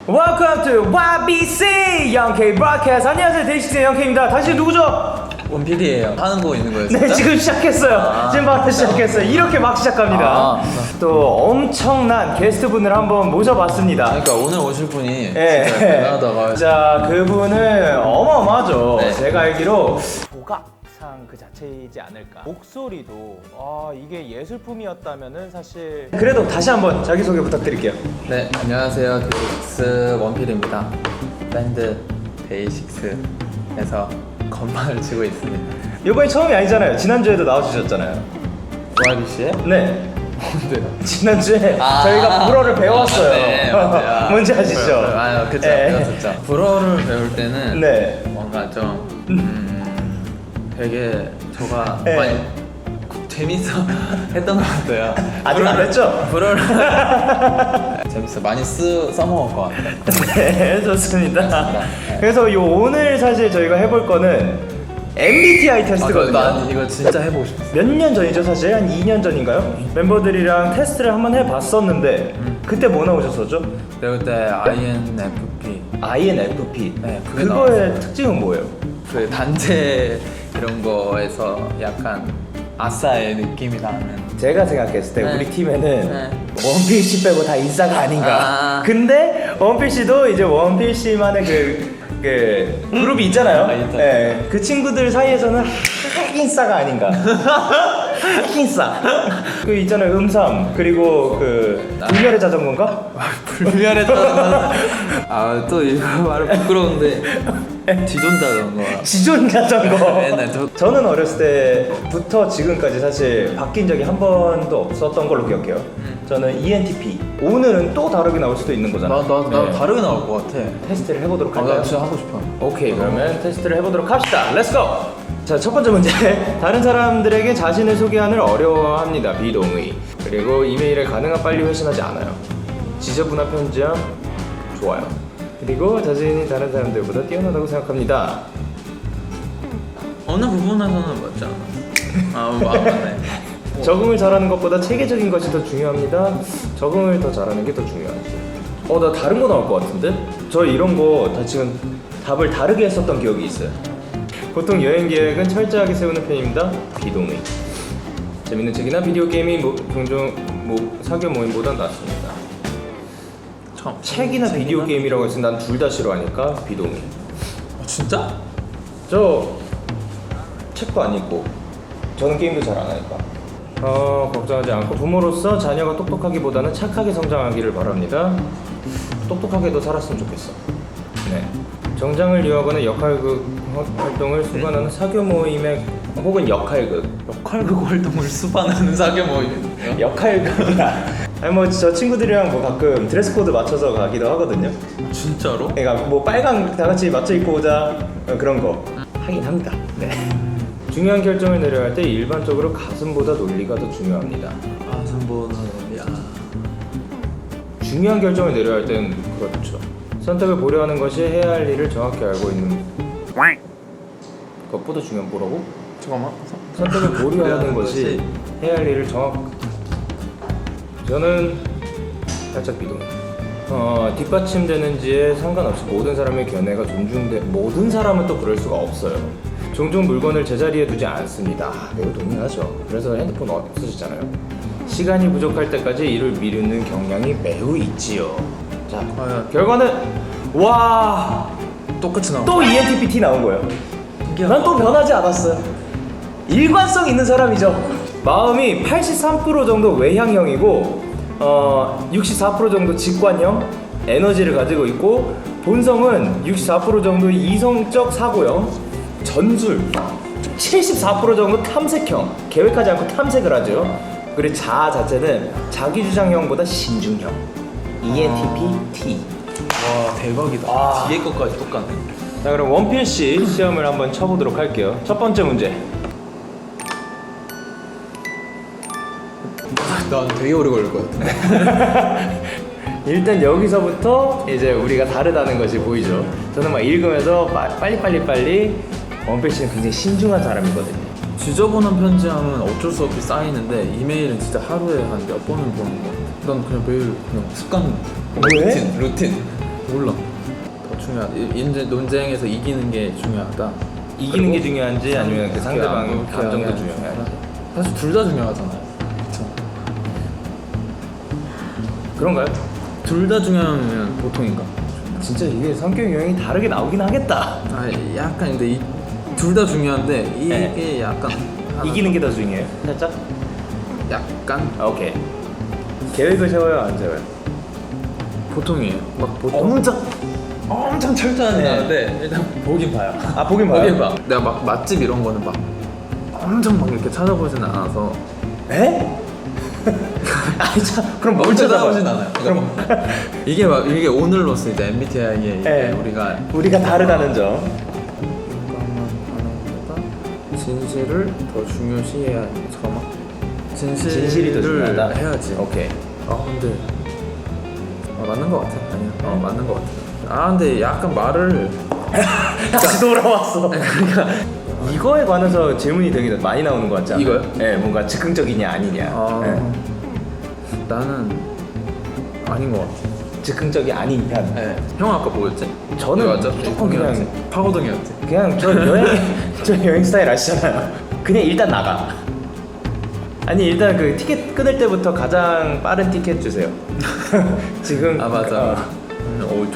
Welcome to YBC 영케이 브로드캐스트. 안녕하세요, 데이식스의 영케이입니다. 당신 누구죠? 원필이에요. 하는 거 있는 거예요? 진짜? 네, 지금 시작했어요. 지금 바로 시작했어요. 이렇게 막 시작합니다. 또 엄청난 게스트분을 한번 모셔봤습니다. 그러니까 오늘 오실 분이 네. 진짜 대단하다가. 자, 그분은 어마어마하죠. 네. 제가 알기로 조각상 그 자체이지 않을까. 목소리도 이게 예술품이었다면은 사실. 그래도 다시 한번 자기소개 부탁드릴게요. 네, 안녕하세요. 데이식스 원필입니다. 밴드 데이식스에서 건반을 치고 있습니다. 이번이 처음이 아니잖아요. 지난주에도 나와주셨잖아요. YBC에? 네. 뭔데요? 지난주에 저희가 불어를 배웠어요. 네, 맞아요. 뭔지 아시죠? 그쵸. 네. 배웠었죠. 불어를 배울 때는 네. 뭔가 좀 되게 저가 네. 많이 재밌어 했던 것 같아요. 아직 안 했죠? 불어를 재밌어. 많이 써먹을 것 같아요. 네, 좋습니다. 그래서 오늘 사실 저희가 해볼 거는 MBTI 테스트거든요. 난 이거 진짜 해보고 싶어. 몇 년 전이죠, 사실? 한 2년 전인가요? 멤버들이랑 테스트를 한번 해봤었는데 그때 뭐 나오셨었죠? 내가 그때 INFP INFP. 네, 그게 그거의 나왔어요. 특징은 뭐예요? 그 단체 이런 거에서 약간 아싸의 느낌이 나는. 제가 생각했을 때 네. 우리 팀에는 네. 원필씨 빼고 다 인싸가 아닌가. 근데 원필씨도 이제 원필씨만의 그 그룹이 있잖아요. 있죠. 네, 그 친구들 사이에서는 인싸가 아닌가. 인싸. 그 있잖아요, 음삼, 그리고 그 불멸의 자전거인가? 불멸했다는 또 이거 말은 부끄러운데 뒤존다는 거. 지존 자전거. 맨날 저는 어렸을 때부터 지금까지 사실 바뀐 적이 한 번도 없었던 걸로 기억해요. 저는 ENTP. 오늘은 또 다르게 나올 수도 있는 거잖아. 나 다르게 나올 것 같아. 테스트를 해보도록 나 할까요? 진짜 하고 싶어. 오케이, 그러면 테스트를 해보도록 합시다. 렛츠고! 자, 첫 번째 문제. 다른 사람들에게 자신을 소개하는 어려워합니다. 비동의. 그리고 이메일에 가능한 빨리 회신하지 않아요. 지저분한 편지함 좋아요. 그리고 자신이 다른 사람들보다 뛰어나다고 생각합니다. 어느 부분에서는 맞지 않아? 맞네. 적응을 잘하는 것보다 체계적인 것이 더 중요합니다. 적응을 더 잘하는 게 더 중요하지. 나 다른 거 나올 것 같은데? 저 이런 거 다 지금 답을 다르게 했었던 기억이 있어요. 보통 여행 계획은 철저하게 세우는 편입니다. 비동의. 재밌는 책이나 비디오 게임이 종종 사교 모임보다 낫습니다. 책이나 비디오 게임이라고 해서 난 둘 다 싫어하니까 비동의. 진짜? 저 책도 안 읽고 저는 게임도 잘 안 하니까. 걱정하지 않고 부모로서 자녀가 똑똑하기보다는 착하게 성장하기를 바랍니다. 똑똑하게도 살았으면 좋겠어. 네. 정장을 이용하거나 역할극 활동을 수반하는 사교 모임에 혹은 역할극 활동을 수반하는 사교 모임. 역할극이나 아니 뭐 저 친구들이랑 뭐 가끔 드레스 코드 맞춰서 가기도 하거든요. 진짜로? 그러니까 뭐 빨강 다 같이 맞춰 입고 오자 그런 거 하긴 합니다. 네. 중요한 결정을 내려야 할 때 일반적으로 가슴보다 논리가 더 중요합니다. 가슴보다 야. 중요한 결정을 내려야 할 때는 그렇죠. 선택을 보려 하는 것이 해야 할 일을 정확히 알고 있는 것보다 중요한 뭐라고? 잠깐만. 선택을 보려 하는 것이 해야 할 일을 저는 살짝 비동. 뒷받침되는지에 상관없이 모든 사람의 견해가 모든 사람은 또 그럴 수가 없어요. 종종 물건을 제자리에 두지 않습니다. 매우 동의하죠. 그래서 핸드폰 없으시잖아요. 시간이 부족할 때까지 일을 미루는 경향이 매우 있지요. 자, 결과는 똑같이 나와. 또 ENTP 나온 거예요. 난 또 변하지 않았어요. 일관성 있는 사람이죠. 마음이 83% 정도 외향형이고 64% 정도 직관형 에너지를 가지고 있고 본성은 64% 정도 이성적 사고형, 전술 74% 정도 탐색형, 계획하지 않고 탐색을 하죠. 그리고 자아 자체는 자기주장형보다 신중형, ENTP T. 와 대박이다. 뒤에 것까지 똑같네. 자, 그럼 원필씨 시험을 한번 쳐보도록 할게요. 첫 번째 문제. 난 되게 오래 걸릴 것 같아. 일단 여기서부터 이제 우리가 다르다는 것이 보이죠. 저는 막 읽으면서 빨리 원필씨는 굉장히 신중한 사람이거든요. 지저분한 편지하면 어쩔 수 없이 쌓이는데 이메일은 진짜 하루에 한 몇 번은 보는 거 같아. 난 그냥 매일 그냥 습관. 왜? 루틴. 몰라. 더 중요하다. 이제 논쟁에서 이기는 게 중요하다. 이기는 게 중요한지 아니면 그 상대방 그렇게 감정도 하면 중요한지. 사실 둘 다 중요하잖아요. 그쵸? 그런가요? 둘 다 중요하면 보통인가? 진짜 이게 성격 유형이 다르게 나오긴 하겠다. 아 약간 근데 둘 다 중요한데 이게 네. 약간 이기는 게 더 중요해요. 살짝. 약간 오케이. 계획을 세워요, 안 세워요? 보통이에요. 막 보통 엄청 철저하진 네. 않은데 일단 보긴 봐요. 아 보긴 봐요. 보긴 봐. 내가 막 맛집 이런 거는 막 엄청 막 이렇게 찾아보진 않아서. 에? 아니 참 그럼 뭘 엄청 찾아보진 않아요. 그럼 이게 막 이게 오늘로서 이제 MBTI에 네. 우리가 다르다는 점. 공감만 하는 것보다 진실을 더 중요시해야 하는 잠깐만. 진실이 더 중요하다. 해야지. 오케이. 근데 맞는 것 같아. 아니야. 맞는 것 같아. 근데 약간 말을 다시 돌아왔어. 그러니까 이거에 관해서 질문이 되게 많이 나오는 것 같지 않아요? 이거요? 네, 뭔가 즉흥적이냐 아니냐. 네. 나는 아닌 것 같아. 즉흥적이 아닌 편. 네. 형 아까 뭐였지? 저는 맞아. 조금 그냥 파고등이었지. 그냥 저 여행 스타일 아시잖아요. 그냥 일단 나가. 아니 일단 그 티켓 끊을 때부터 가장 빠른 티켓 주세요. 지금 맞아.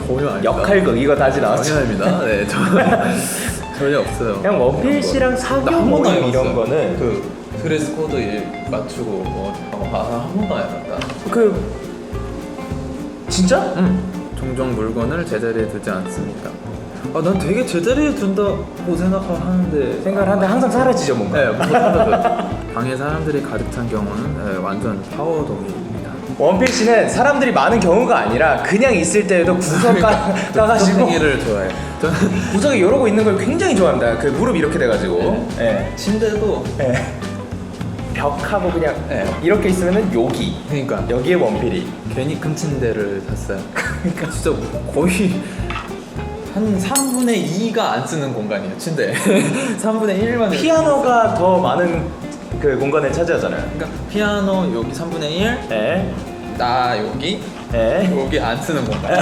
전혀 아니다. 역할극 이거 다시 나왔죠. 전혀 아닙니다. 네, 전혀 없어요. 그냥 원필씨랑 사귀어 한 번도 안 모임 이런 해봤어요. 거는 그 드레스 코드 맞추고 한 번도 안 해봤다. 그 진짜? 종종 물건을 제자리에 두지 않습니다. 난 되게 제자리에 둔다고 생각하는데 생각을 하는데 항상 사라지죠 뭔가. 네, 뭔가 사라져요. 방에 사람들이 가득 찬 경우는 완전 파워동입니다. 원필씨는 사람들이 많은 경우가 아니라 그냥 있을 때에도 구석 까가지고 생일을 좋아해요. 저는 구석에 이러고 있는 걸 굉장히 좋아합니다. 그 무릎 이렇게 돼가지고. 네. 침대도 네. 벽하고 그냥 네. 이렇게 있으면은 여기 그러니까 여기에 원필이. 괜히 큰 침대를 샀어요. 그러니까 진짜 거의 한 3분의 2가 안 쓰는 공간이에요. 침대 3분의 1만 피아노가 더 많은 그 공간을 차지하잖아요. 그러니까 피아노 여기 3분의 1, 네. 나 여기, 네. 여기 안 쓰는 공간.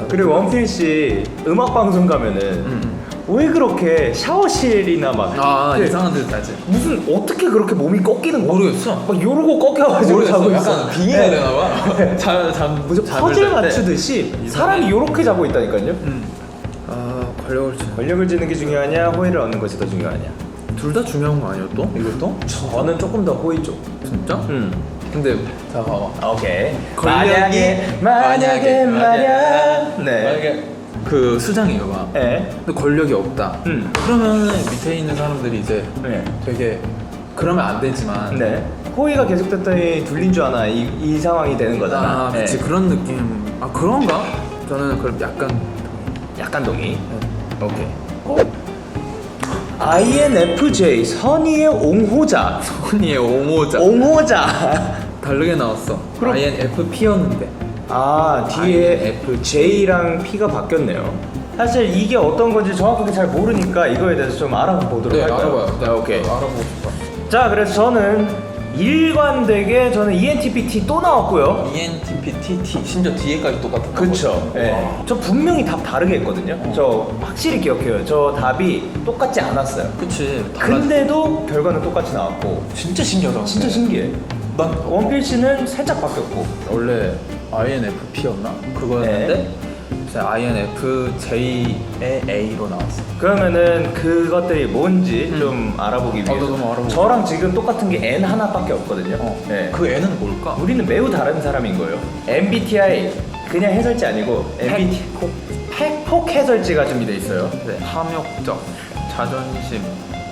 그리고 원필씨 음악 방송 가면은 왜 그렇게 샤워실이나 막 그 이상한 데서 자지. 무슨 어떻게 그렇게 몸이 꺾이는 거야? 모르겠어. 막 요러고 꺾여가지고 자고 있어. 약간 빙의해야 되나 봐. 무슨 퍼즐 맞추듯이 사람이 요렇게 자고 있다니까요. 권력을 쥐는 게 중요하냐 호의를 얻는 것이 더 중요하냐. 둘 다 중요한 거 아니에요 또? 이것도? 저는 조금 더 호의 쪽. 진짜? 근데 자 봐봐. 오케이. 권력이- 만약에 말야. 네. 만약에 그 수장이에요 막. 네. 근데 권력이 없다. 그러면 밑에 있는 사람들이 이제 네. 되게 그러면 안 되지만. 네. 호의가 계속됐더니 둘린 줄 아나 이 상황이 되는 거잖아. 그치 네. 그런 느낌. 그런가? 저는 그럼 약간 동의. 오케이. INFJ 선의의 옹호자. 선의의 옹호자. 옹호자. 다르게 나왔어. 그럼- INFP였는데. 뒤에 J랑 P가 바뀌었네요. 사실 이게 어떤 건지 정확하게 잘 모르니까 이거에 대해서 좀 알아보도록 할까요? 알아봐요. 네, 오케이. 알아보고 싶어. 자, 그래서 저는 일관되게 저는 ENTP 또 나왔고요. ENTP, 심지어 뒤에까지 똑같은 거. 그쵸. 네. 저 분명히 답 다르게 했거든요. 저 확실히 기억해요. 저 답이 똑같지 않았어요. 그치. 근데도 결과는 똑같이 나왔고 진짜 신기하다. 진짜 신기해. 난 원필씨는 살짝 바뀌었고. 원래 INFP였나? 그거였는데 이제 INFJ의 A로 나왔어. 그러면은 그것들이 뭔지 좀 알아보기 위해서 나도 좀 알아보고 저랑 지금 똑같은 게 N 하나밖에 없거든요. 네. 그 N은 뭘까? 우리는 매우 다른 사람인 거예요. MBTI 그냥 해설지 아니고 MBTI 팩폭 해설지가 준비돼 있어요. 네. 탐욕적, 자존심,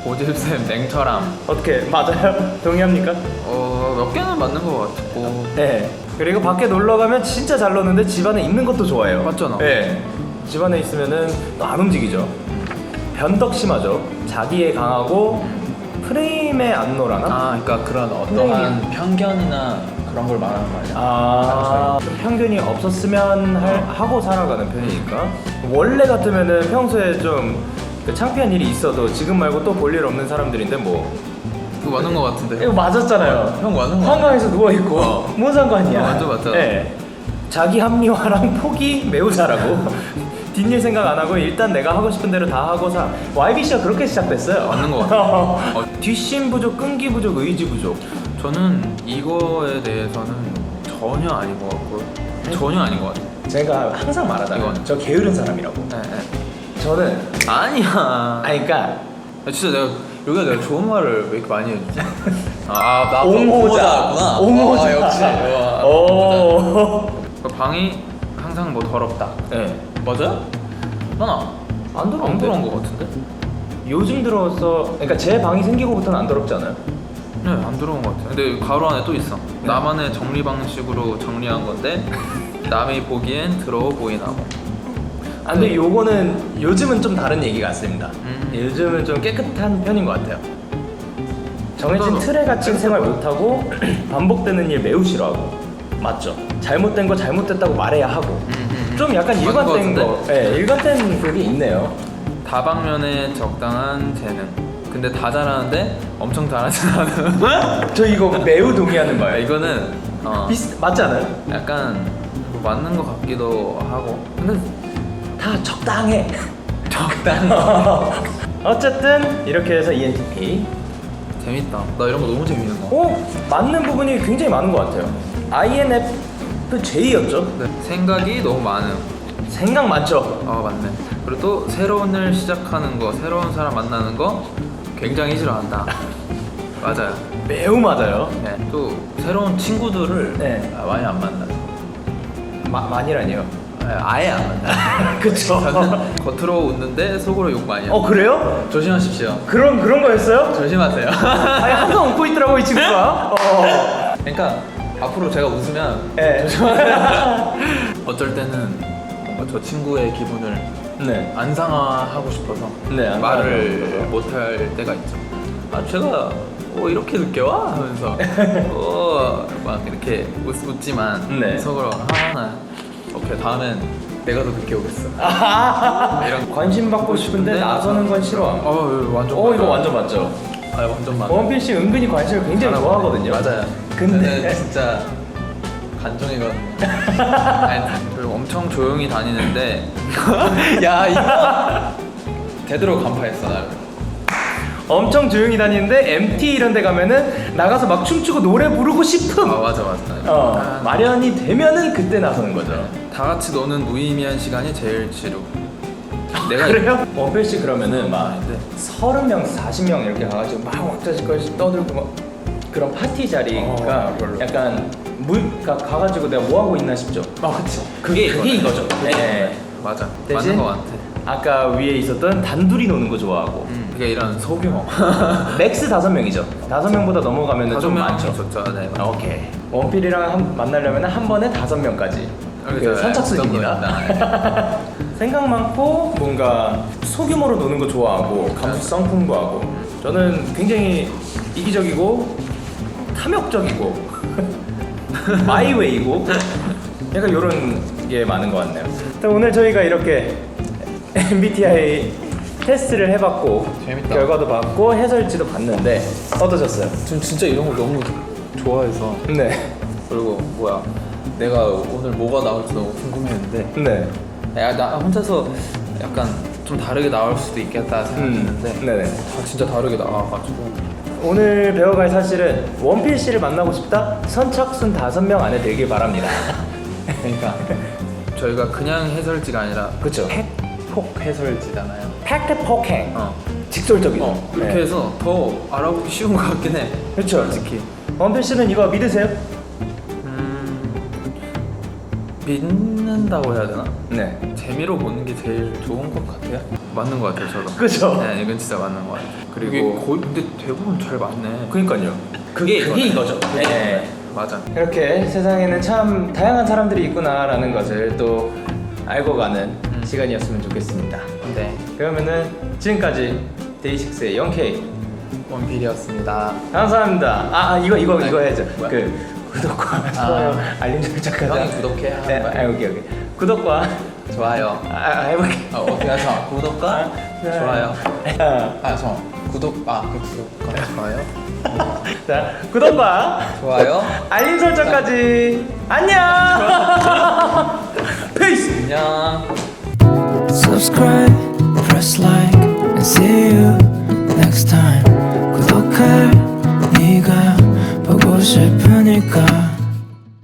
고집셈, 냉철함. 어떻게 맞아요? 동의합니까? 몇 개는 맞는 것 같고. 네. 그리고 밖에 놀러 가면 진짜 잘 노는데 집안에 있는 것도 좋아해요. 맞잖아. 네. 집안에 있으면은 또 안 움직이죠. 변덕 심하죠. 자기에 강하고 프레임에 안 놀아나? 그러니까 그런 어떠한 편견이나 그런 걸 말하는 거 아니야? 좀 편견이 없었으면 하고 살아가는 편이니까. 원래 같으면은 평소에 좀그 창피한 일이 있어도 지금 말고 또 볼 일 없는 사람들인데 뭐 그거 맞는 것 같은데. 이거 맞았잖아요. 형 맞는 거 한강에서 누워 있고 어. 뭔 상관이야. 완전 맞잖아. 네. 자기 합리화랑 포기 매우 잘하고 뒷일 생각 안 하고 일단 내가 하고 싶은 대로 다 하고 사. YBC가 그렇게 시작됐어요. 맞는 것 같아요. 뒷심 부족, 끈기 부족, 의지 부족. 저는 이거에 대해서는 전혀 아닌 것 같고요. 전혀 아닌 것 같아요. 제가 항상 말하잖아요. 이건. 저 게으른 사람이라고. 네, 네. 저는 아니야. 아니 그러니까 진짜 여기가 내가 좋은 말을 왜 이렇게 많이 해주지? 나 옹호자구나. 옹호자. 역시. 오. 그 방이 항상 뭐 더럽다. 네. 맞아요? 나나 안 더러운데? 안 더러운 것 같은데? 요즘 들어서 그러니까 제 방이 생기고부터는 안 더럽지 않아요? 네, 안 들어온 것 같아요. 근데 가로 안에 또 있어. 나만의 정리 방식으로 정리한 건데 남이 보기엔 더러워 보이나 뭐. 아, 근데 요거는 요즘은 좀 다른 얘기 같습니다. 음. 요즘은 좀 깨끗한 편인 것 같아요. 정해진 저도 틀에 갇힌 생활 못하고 반복되는 일 매우 싫어하고. 맞죠? 잘못된 거 잘못됐다고 말해야 하고. 좀 약간 맞는 일관된 것 거, 네, 일관된 그게 있네요. 다방면에 적당한 재능. 근데 다 잘하는데 엄청 잘하진 않은. 저 이거 매우 동의하는 바예요. 이거는 맞지 않아요? 약간 뭐 맞는 것 같기도 하고. 근데 다 적당해. 적당. 어쨌든 이렇게 해서 ENTP. 재밌다. 나 이런 거 너무 재밌는 거. 맞는 부분이 굉장히 많은 것 같아요. INFJ였죠? 네. 생각이 너무 많음. 생각 많죠? 맞네. 그리고 또 새로운 일 시작하는 거, 새로운 사람 만나는 거 굉장히 싫어한다. 맞아요. 매우 맞아요. 네. 또 새로운 친구들을 네. 많이 안 만나죠. 많이라니요. 아예 안 만나. 그쵸. 저는 겉으로 웃는데 속으로 욕 많이 해요. 그래요? 조심하십시오. 그런 거였어요? 조심하세요. 아니 항상 웃고 있더라고 이 친구가. 그러니까 앞으로 제가 웃으면 네. 조심하세요. 어쩔 때는 뭔가 저 친구의 기분을 네. 안 상하고 싶어서 네, 안 상하고 말을 싶어서. 못할 때가 있죠. 제가 이렇게 늦게 와? 하면서 막 이렇게 웃지만 네. 속으로 오케이 다음엔 내가 더 늦게 오겠어. 이런 관심 받고 싶은데 나서는 건 싫어함. 완전 이거 완전 맞죠? 완전 맞아. 원필씨 은근히 관심을 굉장히 좋아하거든요. 맞아요. 근데 저는 진짜 간종이거든요. 아니, 저 엄청 조용히 다니는데 야 이거 되도록 간파했어 나를. 엄청 조용히 다니는데 MT 이런 데 가면은 나가서 막 춤추고 노래 부르고 싶음. 맞아. 마련이 되면은 그때 나서는 거죠. 다 같이 노는 무의미한 시간이 제일 지루. 내가 그래요? 원필씨 그러면은 막 네. 30명, 40명 이렇게 가가지고 막 왁자지껄 떠들고 막 그런 파티 자리가 별로. 약간 가가지고 내가 뭐 하고 있나 싶죠. 그치. 그게 이거죠. 네. 맞아. 대신 맞는 거 같아. 아까 위에 있었던 단둘이 노는 거 좋아하고. 그게 이런 소규모. 맥스 5명이죠. 5명보다 넘어가면 좀 5명 많죠. 좋죠. 네. 오케이. 원필이랑 만나려면 한 번에 5명까지. 그렇죠. 선착순입니다. 생각 많고 뭔가 소규모로 노는 거 좋아하고 감수성 풍부하고. 저는 굉장히 이기적이고 탐욕적이고 마이웨이고 약간 이런 게 많은 것 같네요. 오늘 저희가 이렇게 MBTI 테스트를 해봤고 재밌다. 결과도 봤고 해설지도 봤는데 어떠셨어요? 전 진짜 이런 걸 너무 좋아해서. 네. 그리고 내가 오늘 뭐가 나올지 너무 궁금했는데 네. 나 혼자서 약간 좀 다르게 나올 수도 있겠다 생각했는데 네네. 진짜 다르게 나와가지고 오늘 배워갈 사실은 원필씨를 만나고 싶다? 선착순 5명 안에 들길 바랍니다. 그러니까 저희가 그냥 해설지가 아니라 그쵸. 팩폭 해설지잖아요. 팩트 폭행. 직설적이죠. 이렇게 네. 해서 더 알아보기 쉬운 것 같긴 해. 그렇죠. 솔직히 원필씨는 이거 믿으세요? 믿는다고 해야 되나? 네. 재미로 보는 게 제일 좋은 것 같아요. 맞는 것 같아요, 저도. 그죠? 네, 이건 진짜 맞는 것 같아요. 그리고 근데 대부분 잘 맞네. 그러니까요. 그게 이거죠. 네. 맞아. 이렇게 세상에는 참 다양한 사람들이 있구나라는 것을 또 알고 가는 시간이었으면 좋겠습니다. 네. 그러면은 지금까지 데이식스의 0K 원필이었습니다. 감사합니다. 이거 해야죠. 뭐야? 구독과 좋아요, 알림 설정까지. 형이 구독해. 네, 오케이. 구독과 좋아요. 해볼게. 어떻게 하죠? 구독과 좋아요. 아, 저 구독과 좋아요. 자, 구독과 좋아요. 알림 설정까지. 안녕. 페이스. 안녕. Subscribe, press like, and see you next time. 구독할 네가 보고 싶으니까.